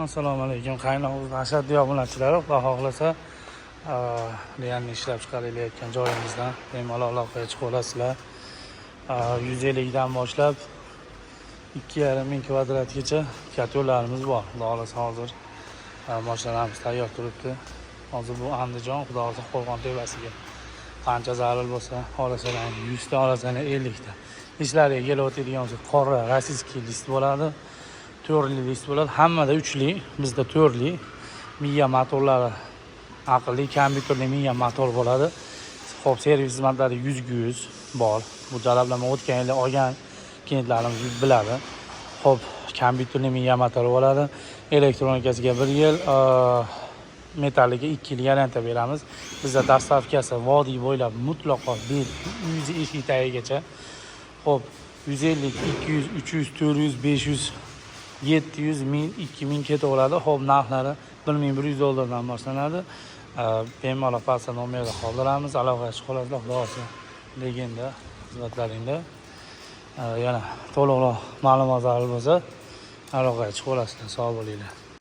Assalomu alaykum. Qaynoq ashaddiy obunachilar, Xudo xohlasa, deyarli ishlab chiqarilayotgan joyimizdan bemalol aloqaga chiqib olasizlar. 150 dan boshlab 2,5 ming kvadratgacha katyolarimiz bor. Xudo xohlasa hozir mashinalarimiz tayyor turibdi. Hozir bu Andijon, Xudo xohlasa Qo'rg'on tepasiga qancha zarur bo'lsa, olasalar 100 ta, olasalar 50 ta. Ishlariga kelib o'tadigan bo'lsa, qora rossiyskiy list bo'ladi. 4 list bo'ladi. Hammada 3 li, bizda 4 li. Miya motorlari aqlli kompyuterli miya motor bo'ladi. Xo'p, servis xizmatlari 100 bor. Bu talablarni o'tgan yil olgan klientlarimiz biladi. Xo'p, kompyuterli miya motor bo'ladi. Elektronikasiga 1 yil, metalliga 2 yil garantiya beramiz. Bizda dastavkasi vodiy bo'ylab mutlaqo uyingiz eshik tagigacha. Xo'p, 150, 200, 300, 400, 500, 700 ming, 2000 ketaveradi. Xo'p, narxlari 1100 dollardan boshlanadi. Bemalol pastda nomerda qoldiramiz. Aloqaga chiqib olasizlar. Xudo xohlasa legenda xizmatlaringda. Yana to'liqroq ma'lumot zarur bo'lsa, aloqaga chiqib olasizlar. Sog' bo'linglar.